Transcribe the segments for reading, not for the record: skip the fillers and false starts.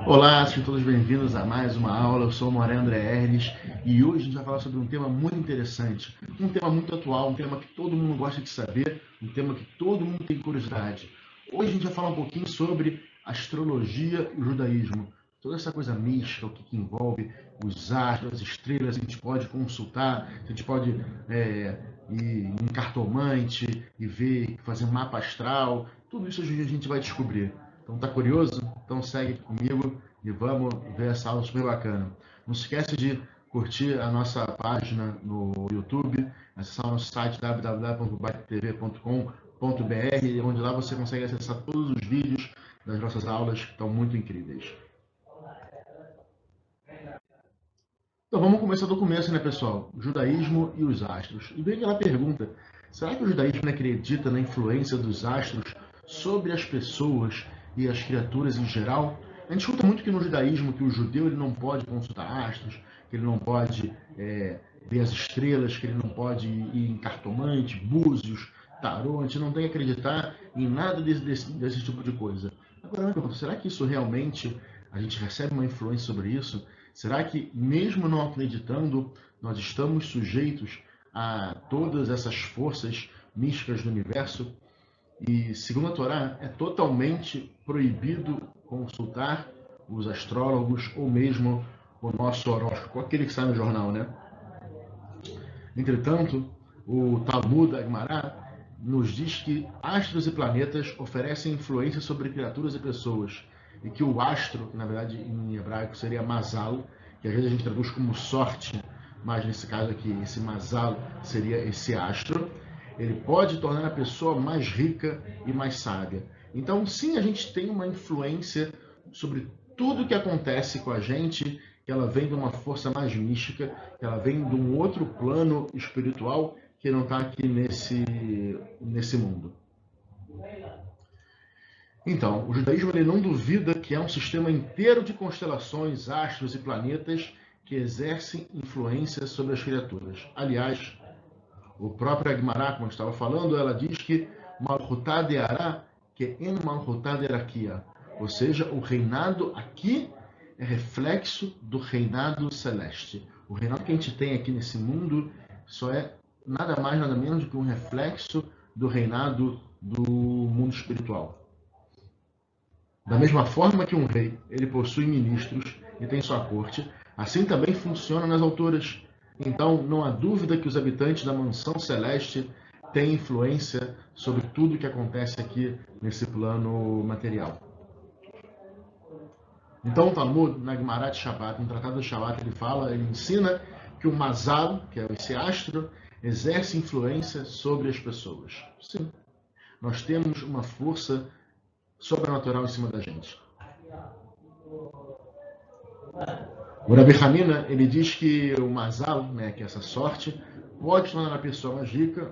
Olá, sejam todos bem-vindos a mais uma aula. Eu sou o Moré André Herles e hoje a gente vai falar sobre um tema muito interessante, um tema muito atual, um tema que todo mundo gosta de saber, um tema que todo mundo tem curiosidade. Hoje a gente vai falar um pouquinho sobre astrologia e o judaísmo, toda essa coisa mística, o que envolve os astros, as estrelas, a gente pode consultar, a gente pode ir em cartomante e ver, fazer mapa astral, tudo isso hoje a gente vai descobrir. Então tá curioso? Então segue comigo e vamos ver essa aula super bacana. Não se esquece de curtir a nossa página no YouTube, acessar o nosso site www.baittv.com.br, onde lá você consegue acessar todos os vídeos das nossas aulas que estão muito incríveis. Então vamos começar do começo, né, pessoal? O judaísmo e os astros. E vem aquela pergunta: será que o judaísmo acredita na influência dos astros sobre as pessoas e as criaturas em geral? A gente escuta muito que no judaísmo que o judeu ele não pode consultar astros, que ele não pode ver as estrelas, que ele não pode ir em cartomante, búzios, tarô. A gente não tem que acreditar em nada desse tipo de coisa. Agora, será que isso realmente, a gente recebe uma influência sobre isso? Será que, mesmo não acreditando, nós estamos sujeitos a todas essas forças místicas do universo? E, segundo a Torá, é totalmente proibido consultar os astrólogos ou mesmo o nosso horóscopo, aquele que sai no jornal, né? Entretanto, o Talmud, a Gemara, nos diz que astros e planetas oferecem influência sobre criaturas e pessoas, e que o astro, que na verdade em hebraico seria mazal, que às vezes a gente traduz como sorte, mas nesse caso aqui esse mazal seria esse astro, ele pode tornar a pessoa mais rica e mais sábia. Então, sim, a gente tem uma influência sobre tudo que acontece com a gente, que ela vem de uma força mais mística, que ela vem de um outro plano espiritual que não está aqui nesse mundo. Então, o judaísmo ele não duvida que há um sistema inteiro de constelações, astros e planetas que exercem influência sobre as criaturas. Aliás, o próprio Gemara, como eu estava falando, ela diz que Malchutá de Ará, que en Malchutá de Araquia, ou seja, o reinado aqui é reflexo do reinado celeste. O reinado que a gente tem aqui nesse mundo só é nada mais, nada menos do que um reflexo do reinado do mundo espiritual. Da mesma forma que um rei ele possui ministros e tem sua corte, assim também funciona nas alturas. Então, não há dúvida que os habitantes da mansão celeste têm influência sobre tudo que acontece aqui nesse plano material. Então, o Talmud, na Gemara de Shabbat, no Tratado do Shabbat, ele ensina que o Mazal, que é esse astro, exerce influência sobre as pessoas. Sim, nós temos uma força sobrenatural em cima da gente. O Rabi Hanina, ele diz que o Mazal, né, que é essa sorte, pode tornar a pessoa mais rica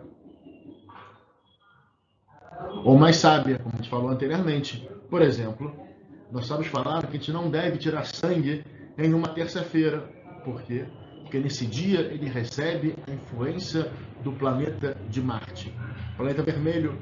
ou mais sábia, como a gente falou anteriormente. Por exemplo, nós sabemos falar que a gente não deve tirar sangue em uma terça-feira. Por quê? Porque nesse dia ele recebe a influência do planeta de Marte. O planeta vermelho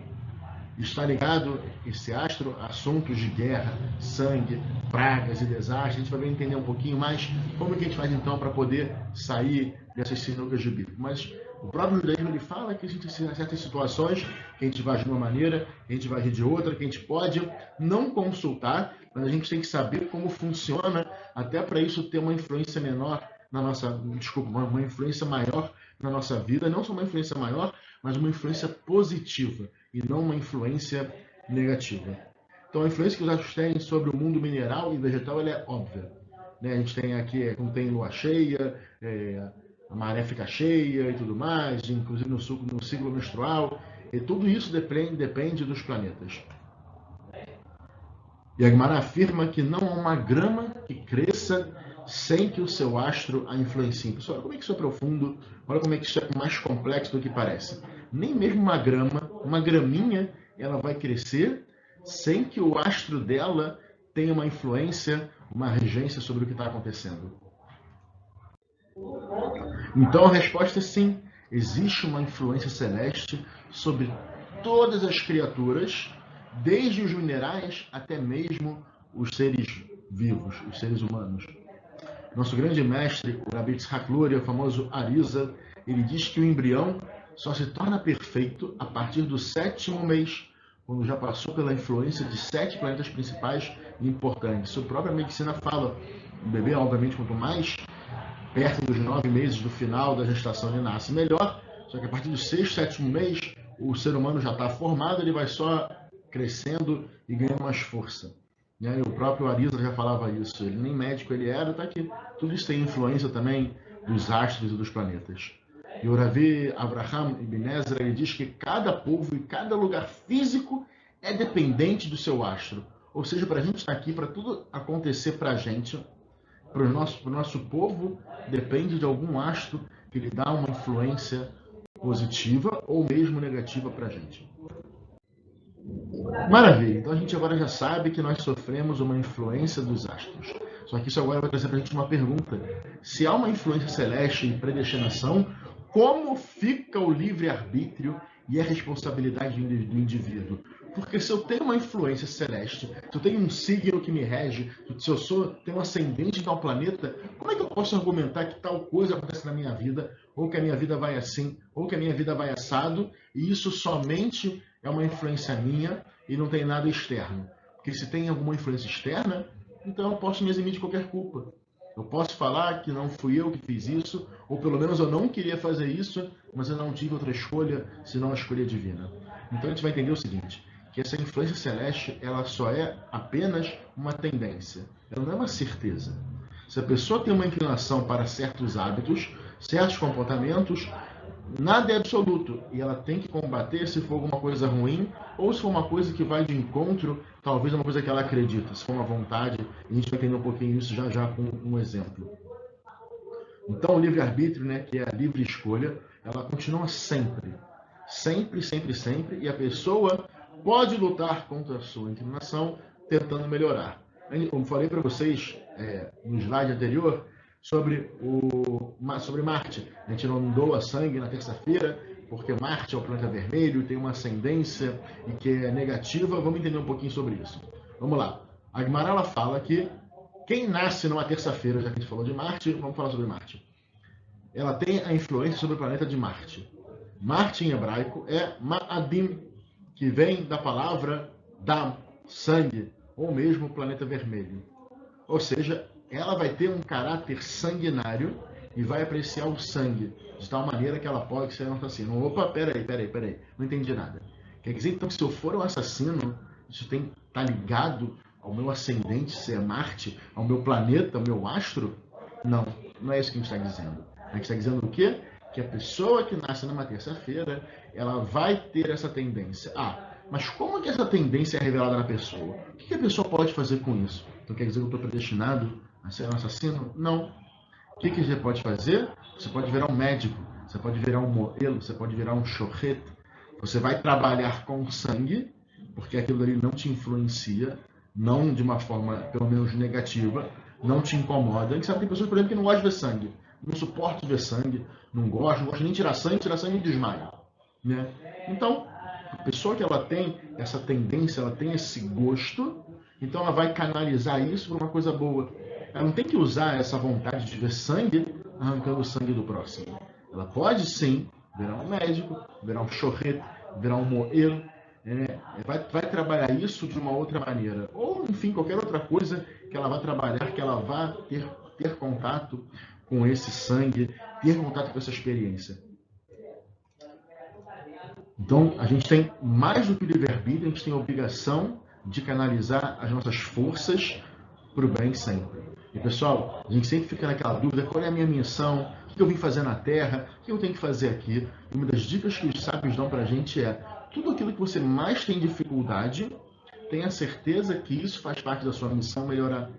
está ligado, esse astro, a assuntos de guerra, sangue, pragas e desastres. A gente vai entender um pouquinho mais como que a gente faz então para poder sair dessas sinucas de bico. Mas o próprio judaísmo ele fala que existem certas situações que a gente vai agir de uma maneira, que a gente vai agir de outra, que a gente pode não consultar, mas a gente tem que saber como funciona, até para isso ter uma influência menor na nossa, uma influência maior na nossa vida, não só uma influência maior, mas uma influência positiva e não uma influência negativa. Então a influência que os astros têm sobre o mundo mineral e vegetal ela é óbvia. Né? A gente tem aqui, quando tem lua cheia, a maré fica cheia e tudo mais, inclusive no ciclo menstrual, e tudo isso depende dos planetas. E a Gemara afirma que não há uma grama que cresça sem que o seu astro a influencie. Pessoal, olha como é que isso é profundo, olha como é que isso é mais complexo do que parece. Nem mesmo uma grama, uma graminha, ela vai crescer sem que o astro dela tenha uma influência, uma regência sobre o que está acontecendo. Então a resposta é sim, existe uma influência celeste sobre todas as criaturas, desde os minerais até mesmo os seres vivos, os seres humanos. Nosso grande mestre, o Rabbi Yitzhak Luria, o famoso Arizal, ele diz que o embrião só se torna perfeito a partir do 7º mês, quando já passou pela influência de 7 planetas principais e importantes. Isso a própria medicina fala. O bebê, obviamente, quanto mais perto dos 9 meses do final da gestação ele nasce, melhor. Só que a partir do 6º, 7º mês, o ser humano já está formado, ele vai só crescendo e ganhando mais força. E aí, o próprio Arizal já falava isso. Ele nem médico ele era, tá aqui. Tudo isso tem influência também dos astros e dos planetas. E o Ravi Abraham Ibn Ezra, ele diz que cada povo e cada lugar físico é dependente do seu astro. Ou seja, para a gente estar aqui, para tudo acontecer para a gente, para o nosso povo, depende de algum astro que lhe dá uma influência positiva ou mesmo negativa para a gente. Maravilha, então a gente agora já sabe que nós sofremos uma influência dos astros. Só que isso agora vai trazer para a gente uma pergunta. Se há uma influência celeste e predestinação, como fica o livre-arbítrio e a responsabilidade do indivíduo? Porque se eu tenho uma influência celeste, se eu tenho um signo que me rege, se eu tenho um ascendente em tal planeta, como é que eu posso argumentar que tal coisa acontece na minha vida, ou que a minha vida vai assim, ou que a minha vida vai assado, e isso somente é uma influência minha e não tem nada externo? Porque se tem alguma influência externa, então eu posso me eximir de qualquer culpa. Eu posso falar que não fui eu que fiz isso, ou pelo menos eu não queria fazer isso, mas eu não tive outra escolha, senão a escolha divina. Então a gente vai entender o seguinte, que essa influência celeste, ela só é apenas uma tendência, ela não é uma certeza. Se a pessoa tem uma inclinação para certos hábitos, certos comportamentos, nada é absoluto, e ela tem que combater se for alguma coisa ruim, ou se for uma coisa que vai de encontro, talvez uma coisa que ela acredita, se for uma vontade, e a gente vai entender um pouquinho isso já já com um exemplo. Então o livre-arbítrio, né, que é a livre escolha, ela continua sempre, sempre, sempre, sempre, e a pessoa pode lutar contra a sua inclinação, tentando melhorar. Como falei para vocês no slide anterior, sobre Marte. A gente não doa sangue na terça-feira, porque Marte é o planeta vermelho, tem uma ascendência e que é negativa. Vamos entender um pouquinho sobre isso. Vamos lá. A Gemara fala que quem nasce numa terça-feira, já que a gente falou de Marte, vamos falar sobre Marte. Ela tem a influência sobre o planeta de Marte. Marte em hebraico é Ma'adim, que vem da palavra Dam, sangue, ou mesmo planeta vermelho. Ou seja, ela vai ter um caráter sanguinário e vai apreciar o sangue, de tal maneira que ela pode ser um assassino. Opa, peraí, não entendi nada. Quer dizer, então, se eu for um assassino, isso tem que estar ligado ao meu ascendente, ser Marte, ao meu planeta, ao meu astro? Não, não é isso que a gente está dizendo. A gente está dizendo o quê? Que a pessoa que nasce numa terça-feira, ela vai ter essa tendência. Mas como que essa tendência é revelada na pessoa? O que a pessoa pode fazer com isso? Então quer dizer que eu estou predestinado a ser um assassino? Não. O que você pode fazer? Você pode virar um médico, você pode virar um moelo, você pode virar um shochet. Você vai trabalhar com sangue, porque aquilo ali não te influencia, não de uma forma, pelo menos, negativa, não te incomoda. A gente sabe que tem pessoas, por exemplo, que não gostam de ver sangue, não suportam ver sangue, não gostam nem de tirar sangue e desmaia. Né? Então, a pessoa que ela tem essa tendência, ela tem esse gosto, então ela vai canalizar isso para uma coisa boa. Ela não tem que usar essa vontade de ver sangue arrancando o sangue do próximo. Ela pode sim virar um médico, virar um shochet, virar um moel, vai trabalhar isso de uma outra maneira. Ou, enfim, qualquer outra coisa que ela vai trabalhar, que ela vai ter contato com esse sangue, ter contato com essa experiência. Então, a gente tem mais do que o livre-arbítrio, a gente tem a obrigação de canalizar as nossas forças para o bem sempre. E, pessoal, a gente sempre fica naquela dúvida, qual é a minha missão, o que eu vim fazer na Terra, o que eu tenho que fazer aqui. E uma das dicas que os sábios dão para a gente é, tudo aquilo que você mais tem dificuldade, tenha certeza que isso faz parte da sua missão melhorar.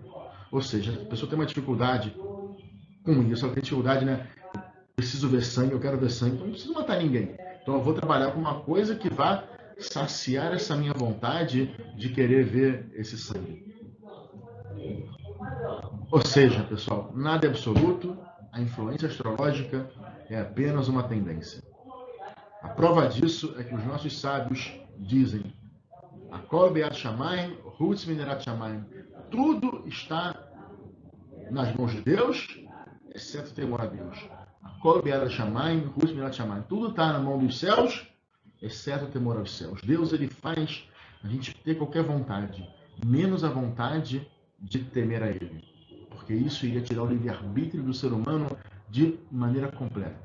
Ou seja, a pessoa tem uma dificuldade com isso, ela tem dificuldade, né? Eu preciso ver sangue, eu quero ver sangue, então não preciso matar ninguém. Então eu vou trabalhar com uma coisa que vá saciar essa minha vontade de querer ver esse sangue. Ou seja, pessoal, nada é absoluto, a influência astrológica é apenas uma tendência. A prova disso é que os nossos sábios dizem: Akol be'at shamayim, hutz minerat shamayim. tudo está nas mãos de Deus, exceto o temor a Deus. Tudo está na mão dos céus, exceto o temor aos céus. Deus, ele faz a gente ter qualquer vontade, menos a vontade de temer a Ele. Porque isso iria tirar o livre-arbítrio do ser humano de maneira completa.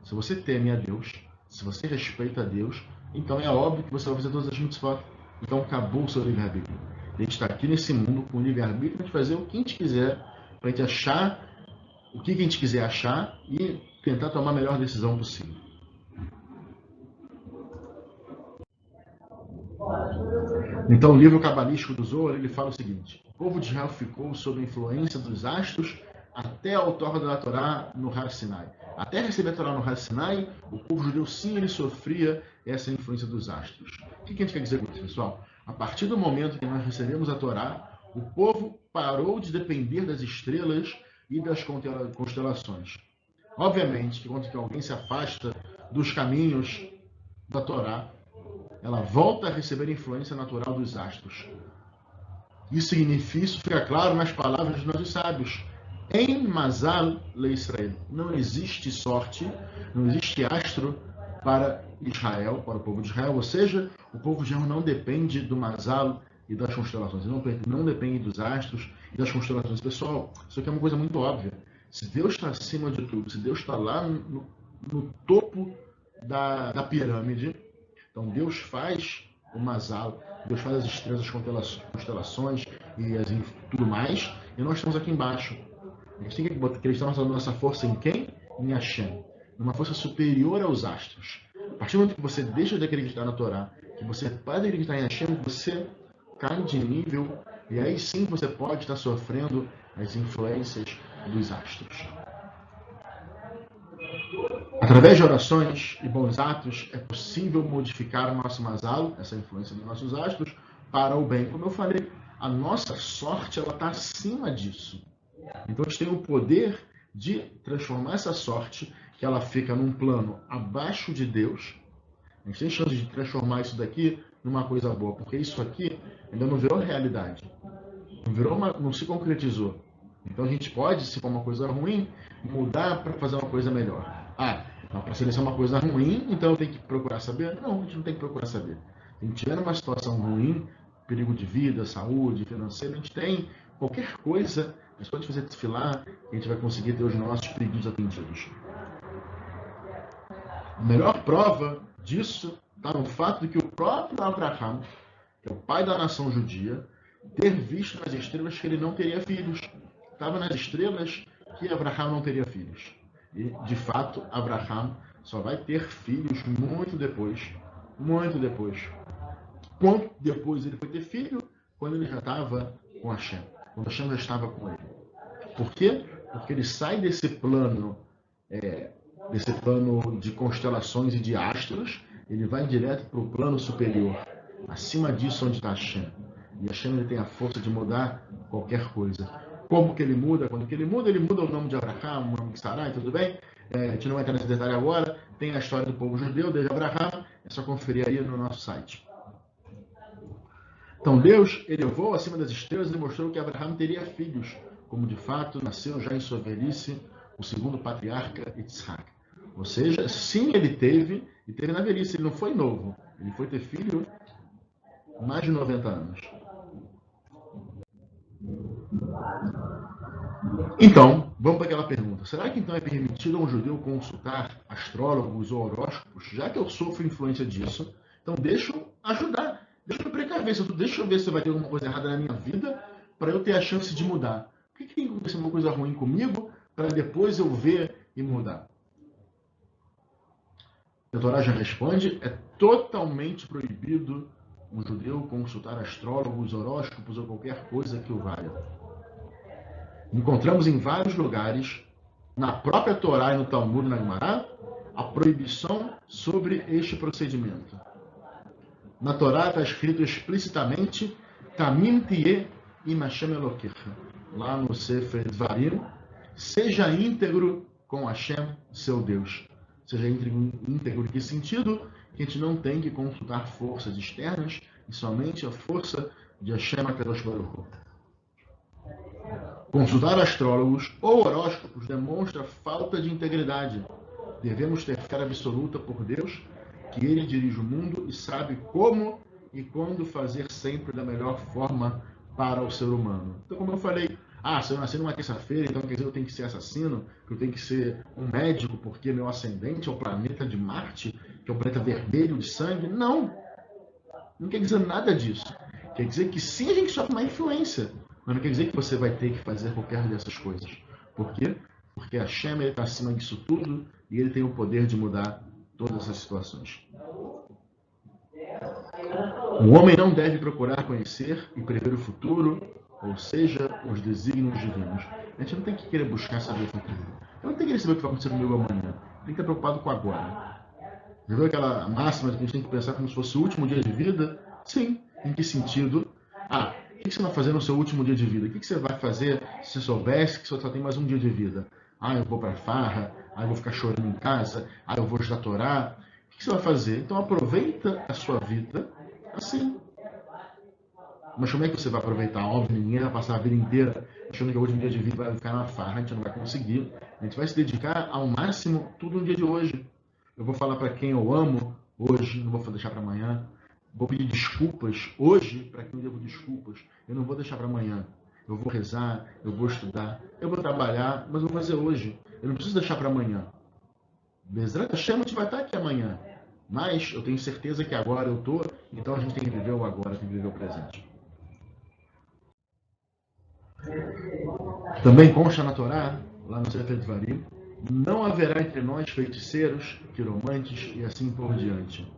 Se você teme a Deus, se você respeita a Deus, então é óbvio que você vai fazer todas as mitzvot. Então acabou o seu livre-arbítrio. A gente está aqui nesse mundo com o livre-arbítrio para fazer o que a gente quiser, para a gente achar o que a gente quiser achar e tentar tomar a melhor decisão possível. Então o livro cabalístico do Zohar, ele fala o seguinte: o povo de Israel ficou sob a influência dos astros até a outorga da Torá no Har Sinai. Até receber a Torá no Har Sinai, o povo judeu sim, ele sofria essa influência dos astros. O que a gente quer dizer com isso, pessoal? A partir do momento que nós recebemos a Torá, o povo parou de depender das estrelas e das constelações. Obviamente que quando alguém se afasta dos caminhos da Torá, ela volta a receber a influência natural dos astros. Isso fica claro nas palavras dos nossos sábios. Em Mazal le Israel. Não existe sorte, não existe astro para Israel, para o povo de Israel. Ou seja, o povo de Israel não depende do Mazal e das constelações. Não depende dos astros e das constelações. Pessoal, isso aqui é uma coisa muito óbvia. Se Deus está acima de tudo, se Deus está lá no topo da pirâmide, então Deus faz o Mazal, Deus faz as estrelas, as constelações e tudo mais, e nós estamos aqui embaixo. A gente tem que acreditar nossa força em quem? Em Hashem. Numa força superior aos astros. A partir do momento que você deixa de acreditar na Torá, que você para de acreditar em Hashem, você cai de nível, e aí sim você pode estar sofrendo as influências dos astros. Através de orações e bons atos, é possível modificar o nosso Mazal, essa influência dos nossos astros, para o bem. Como eu falei, a nossa sorte está acima disso. Então a gente tem o poder de transformar essa sorte, que ela fica num plano abaixo de Deus. A gente tem chance de transformar isso daqui numa coisa boa, porque isso aqui ainda não virou realidade. Não se concretizou. Então a gente pode, se for uma coisa ruim, mudar para fazer uma coisa melhor. Para ser uma coisa ruim, então eu tenho que procurar saber? Não, a gente não tem que procurar saber. A gente tiver uma situação ruim, perigo de vida, saúde, financeira, a gente tem qualquer coisa, mas pode fazer desfilar, a gente vai conseguir ter os nossos pedidos atendidos. A melhor prova disso está no fato de que o próprio Abraham, que é o pai da nação judia, ter visto nas estrelas que ele não teria filhos. Estava nas estrelas que Abraham não teria filhos. E, de fato, Abraham só vai ter filhos muito depois. Muito depois. Quanto depois ele foi ter filho? Quando ele já estava com Hashem. Quando Hashem já estava com ele. Por quê? Porque ele sai desse plano de constelações e de astros, ele vai direto para o plano superior. Acima disso onde está Hashem. E Hashem ele tem a força de mudar qualquer coisa. Como que ele muda? Quando que ele muda o nome de Abraham, o nome de Sarai, tudo bem? A gente não vai entrar nesse detalhe agora. Tem a história do povo judeu, desde Abraham. É só conferir aí no nosso site. Então Deus elevou acima das estrelas e mostrou que Abraham teria filhos, como de fato nasceu já em sua velhice o segundo patriarca Yitzhak. Ou seja, sim, ele teve, e teve na velhice, ele não foi novo. Ele foi ter filho mais de 90 anos. Então, vamos para aquela pergunta. Será que então é permitido a um judeu consultar astrólogos ou horóscopos? Já que eu sofro influência disso, então deixa eu ajudar. Deixa eu precaver. Deixa eu ver se vai ter alguma coisa errada na minha vida para eu ter a chance de mudar. Por que tem que acontecer uma coisa ruim comigo para depois eu ver e mudar? A Torá já responde, é totalmente proibido um judeu consultar astrólogos, horóscopos ou qualquer coisa que o valha. Encontramos em vários lugares, na própria Torá e no Talmud, na Gemara, a proibição sobre este procedimento. Na Torá está escrito explicitamente Tamim Tieh im Hashem Elokecha. Lá no Sefer Dvarim, seja íntegro com Hashem, seu Deus. Seja íntegro em que sentido? Que a gente não tem que consultar forças externas e somente a força de Hashem HaKadosh Baruch Hu. Consultar astrólogos ou horóscopos demonstra falta de integridade. Devemos ter fé absoluta por Deus, que Ele dirige o mundo e sabe como e quando fazer sempre da melhor forma para o ser humano. Então, como eu falei, se eu nasci numa terça-feira, então quer dizer eu tenho que ser assassino, que eu tenho que ser um médico porque meu ascendente é o planeta de Marte, que é o planeta vermelho de sangue. Não! Não quer dizer nada disso. Quer dizer que sim, a gente sofre uma influência, mas não quer dizer que você vai ter que fazer qualquer dessas coisas. Por quê? Porque a Shem está acima disso tudo e ele tem o poder de mudar todas essas situações. O homem não deve procurar conhecer e prever o futuro, ou seja, os desígnios divinos. A gente não tem que querer buscar saber o futuro. Eu não tenho que querer saber o que vai acontecer comigo amanhã. Tem que estar preocupado com agora. Já viu aquela máxima de que a gente tem que pensar como se fosse o último dia de vida? Sim. Em que sentido? O que você vai fazer no seu último dia de vida? O que você vai fazer se você soubesse que só tem mais um dia de vida? Eu vou para farra, eu vou ficar chorando em casa, eu vou estudar Torá. O que você vai fazer? Então aproveita a sua vida assim. Mas como é que você vai aproveitar? Óbvio, ninguém vai passar a vida inteira achando que o último dia de vida vai ficar na farra, a gente não vai conseguir. A gente vai se dedicar ao máximo tudo no dia de hoje. Eu vou falar para quem eu amo hoje, não vou deixar para amanhã. Vou pedir desculpas hoje para quem eu devo desculpas. Eu não vou deixar para amanhã. Eu vou rezar, eu vou estudar, eu vou trabalhar, mas eu vou fazer hoje. Eu não preciso deixar para amanhã. Bezerra Hashem, a gente vai estar aqui amanhã. Mas eu tenho certeza que agora eu estou, então a gente tem que viver o agora, tem que viver o presente. Também consta na Torá, lá no Sefer Dvarim, não haverá entre nós feiticeiros, quiromantes e assim por diante.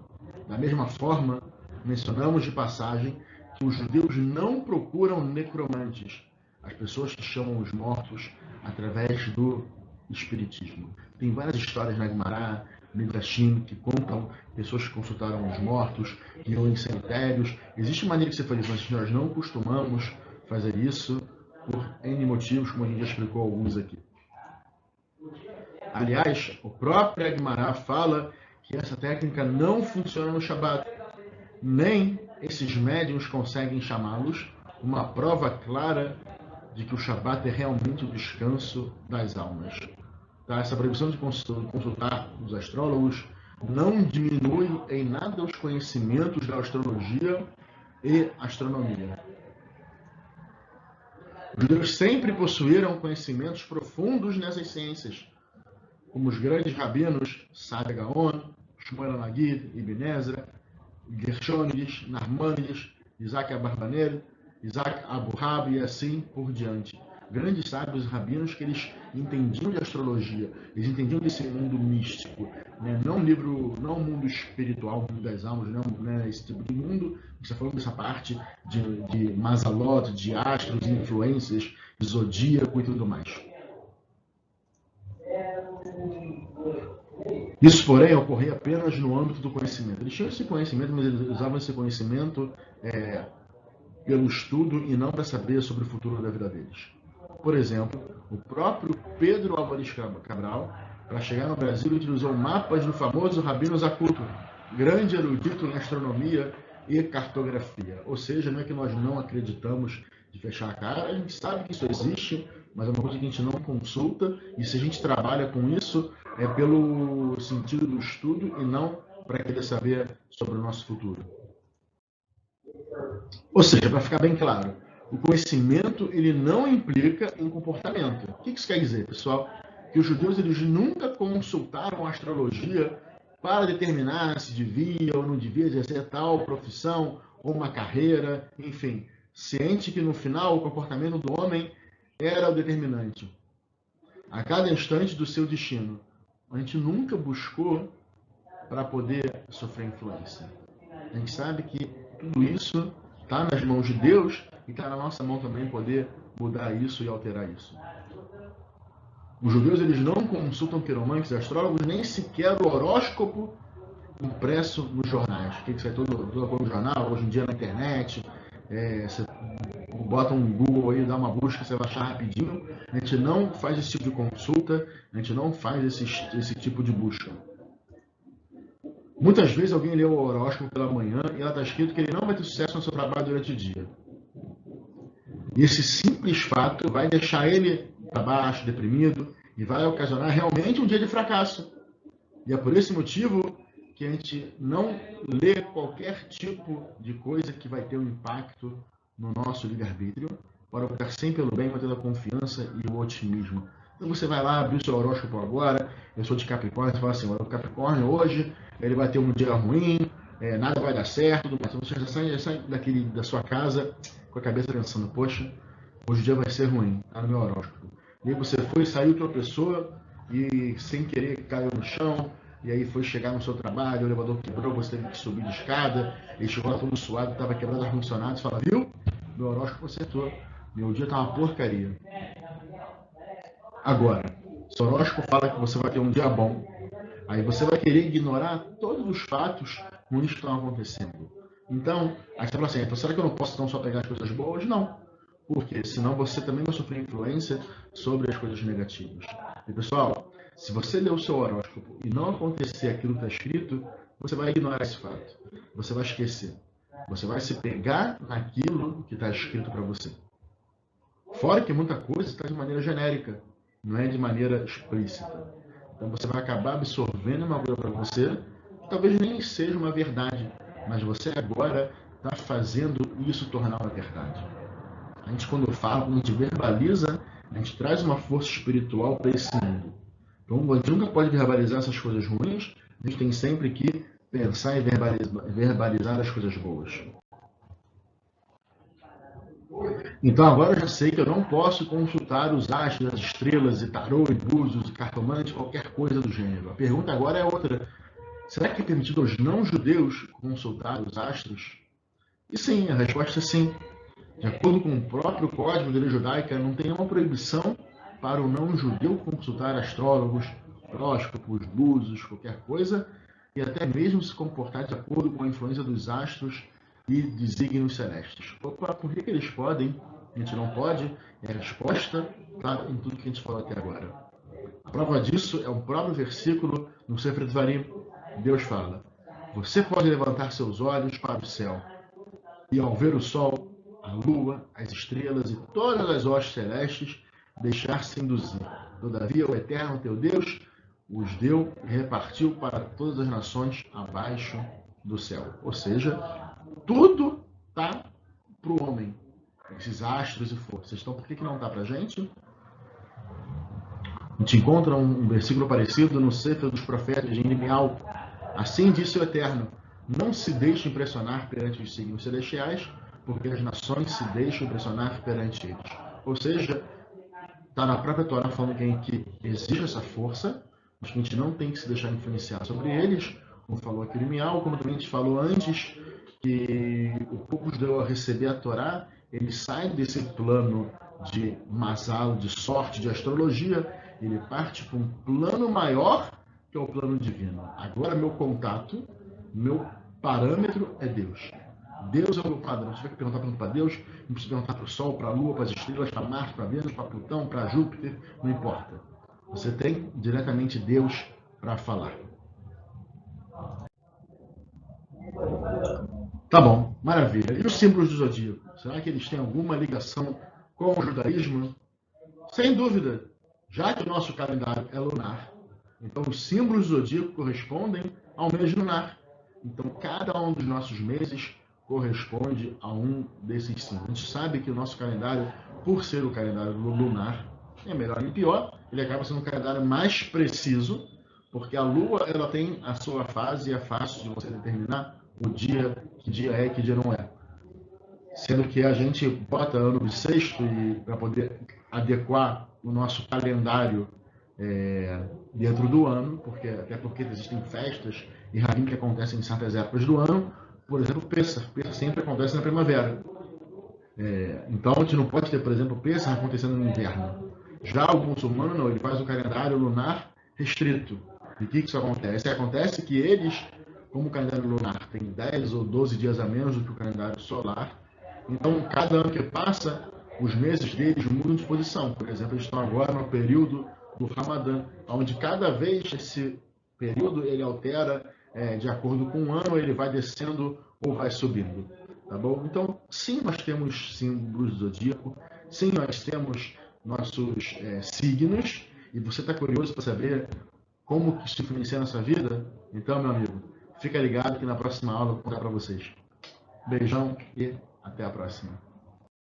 Da mesma forma, mencionamos de passagem que os judeus não procuram necromantes, as pessoas que chamam os mortos através do espiritismo. Tem várias histórias na Gemara, Midrashim, que contam pessoas que consultaram os mortos, que iam em cemitérios. Existe maneira que você faz isso, mas nós não costumamos fazer isso por N motivos, como a gente já explicou alguns aqui. Aliás, o próprio Gemara fala que essa técnica não funciona no Shabat. Nem esses médiuns conseguem chamá-los, uma prova clara de que o Shabat é realmente o descanso das almas. Tá? Essa proibição de consultar os astrólogos não diminui em nada os conhecimentos da astrologia e astronomia. Os judeus sempre possuíram conhecimentos profundos nessas ciências, como os grandes rabinos Saadia Gaon, Shmuel Nagid, Ibn Ezra, Gershonides, Narmanides, Isaac Abarbanel, Isaac Abu-Hab e assim por diante. Grandes sábios rabinos que eles entendiam de astrologia, eles entendiam desse mundo místico, né? Não o mundo espiritual, o mundo das almas, não, né? Esse tipo de mundo, a gente está falando dessa parte de Mazalot, de astros, influências, zodíaco e tudo mais. Isso, porém, ocorria apenas no âmbito do conhecimento. Eles tinham esse conhecimento, mas eles usavam esse conhecimento pelo estudo e não para saber sobre o futuro da vida deles. Por exemplo, o próprio Pedro Álvares Cabral, para chegar no Brasil, utilizou mapas do famoso Rabino Zacuto, grande erudito em astronomia e cartografia. Ou seja, não é que nós não acreditamos de fechar a cara, a gente sabe que isso existe, mas é uma coisa que a gente não consulta, e se a gente trabalha com isso, é pelo sentido do estudo e não para querer saber sobre o nosso futuro. Ou seja, para ficar bem claro, o conhecimento ele não implica em comportamento. O que isso quer dizer, pessoal? Que os judeus eles nunca consultaram a astrologia para determinar se devia ou não devia exercer tal profissão ou uma carreira, enfim, ciente que no final o comportamento do homem era o determinante. A cada instante do seu destino. A gente nunca buscou para poder sofrer influência. A gente sabe que tudo isso está nas mãos de Deus e está na nossa mão também poder mudar isso e alterar isso. Os judeus eles não consultam quiromantes e astrólogos, nem sequer o horóscopo impresso nos jornais. O que sai toda no jornal, hoje em dia na internet, você bota um Google aí, dá uma busca, você vai achar rapidinho. A gente não faz esse tipo de consulta, a gente não faz esse tipo de busca. Muitas vezes alguém lê o horóscopo pela manhã e ela está escrito que ele não vai ter sucesso no seu trabalho durante o dia. E esse simples fato vai deixar ele para baixo, deprimido, e vai ocasionar realmente um dia de fracasso. E é por esse motivo que a gente não lê qualquer tipo de coisa que vai ter um impacto no nosso livre-arbítrio, para optar sempre pelo bem, mantendo a confiança e o otimismo. Então você vai lá, abrir o seu horóscopo agora, eu sou de Capricórnio, você fala assim, o Capricórnio hoje, ele vai ter um dia ruim, nada vai dar certo, mas você já sai da sua casa com a cabeça pensando, poxa, hoje o dia vai ser ruim, tá no meu horóscopo. E aí você foi, saiu tropeçou e sem querer caiu no chão, e aí foi chegar no seu trabalho, o elevador quebrou, você teve que subir de escada, e chegou lá todo suado, estava quebrado o ar-condicionado, você fala, viu? Meu horóscopo acertou, meu dia tá uma porcaria. Agora, se o horóscopo fala que você vai ter um dia bom, aí você vai querer ignorar todos os fatos ruins que estão acontecendo. Então, aí você fala assim, então será que eu não posso então só pegar as coisas boas? Não. Porque senão você também vai sofrer influência sobre as coisas negativas. E pessoal, se você ler o seu horóscopo e não acontecer aquilo que está escrito, você vai ignorar esse fato. Você vai esquecer. Você vai se pegar naquilo que está escrito para você. Fora que muita coisa está de maneira genérica, não é de maneira explícita. Então você vai acabar absorvendo uma coisa para você, que talvez nem seja uma verdade, mas você agora está fazendo isso tornar uma verdade. A gente, quando fala, quando a gente verbaliza, a gente traz uma força espiritual para esse mundo. Então, a gente nunca pode verbalizar essas coisas ruins, a gente tem sempre que pensar e verbalizar as coisas boas. Então, agora eu já sei que eu não posso consultar os astros, as estrelas, e tarô, e búzios, e cartomante, qualquer coisa do gênero. A pergunta agora é outra. Será que é permitido aos não-judeus consultar os astros? E sim, a resposta é sim. De acordo com o próprio Código de Lei Judaica, não tem nenhuma proibição para o não-judeu consultar astrólogos, horóscopos, búzios, qualquer coisa, e até mesmo se comportar de acordo com a influência dos astros e desígnios celestes. Opa, por que eles podem? A gente não pode? É a resposta está em tudo que a gente falou até agora. A prova disso é o próprio versículo no Sefer Dvarim. Deus fala, você pode levantar seus olhos para o céu, e ao ver o sol, a lua, as estrelas e todas as hostes celestes, deixar-se induzir. Todavia, o Eterno teu Deus os deu e repartiu para todas as nações abaixo do céu. Ou seja, tudo está para o homem, esses astros e forças. Então, por que não está para a gente? A gente encontra um versículo parecido no Sefer dos Profetas de Irmial. Assim disse o Eterno, não se deixe impressionar perante os signos celestiais, porque as nações se deixam impressionar perante eles. Ou seja, está na própria Torá falando que existe essa força, mas que a gente não tem que se deixar influenciar sobre eles, como falou aqui no Miau, como também a gente falou antes, que o povo judeu a receber a Torá, ele sai desse plano de masal, de sorte, de astrologia, ele parte para um plano maior, que é o plano divino. Agora meu contato, meu parâmetro é Deus. Deus é o meu padrão. Se tiver que perguntar para Deus, não precisa perguntar para o Sol, para a Lua, para as estrelas, para Marte, para Vênus, para Plutão, para Júpiter, não importa. Você tem diretamente Deus para falar. Tá bom, maravilha. E os símbolos do zodíaco? Será que eles têm alguma ligação com o judaísmo? Sem dúvida, já que o nosso calendário é lunar, então os símbolos do zodíaco correspondem ao mês lunar. Então cada um dos nossos meses corresponde a um desses símbolos. A gente sabe que o nosso calendário, por ser o calendário lunar, é melhor e pior, ele acaba sendo um calendário mais preciso, porque a Lua ela tem a sua fase e é fácil de você determinar o dia, que dia é e que dia não é. Sendo que a gente bota ano bissexto para poder adequar o nosso calendário dentro do ano, até porque existem festas e Harim que acontecem em certas épocas do ano, por exemplo, Pessah sempre acontece na primavera. Então a gente não pode ter, por exemplo, Pessah acontecendo no inverno. Já o muçulmano não, ele faz o calendário lunar restrito. E o que isso acontece? Acontece que eles, como o calendário lunar tem 10 ou 12 dias a menos do que o calendário solar, então cada ano que passa, os meses deles mudam de posição. Por exemplo, eles estão agora no período do Ramadã, onde cada vez esse período ele altera de acordo com o ano, ele vai descendo ou vai subindo. tá bom? Então, sim, nós temos símbolos do zodíaco, sim, nós temos nossos signos, e você está curioso para saber como que isso influencia na sua vida? Então, meu amigo, fica ligado que na próxima aula eu vou contar para vocês. Beijão e até a próxima.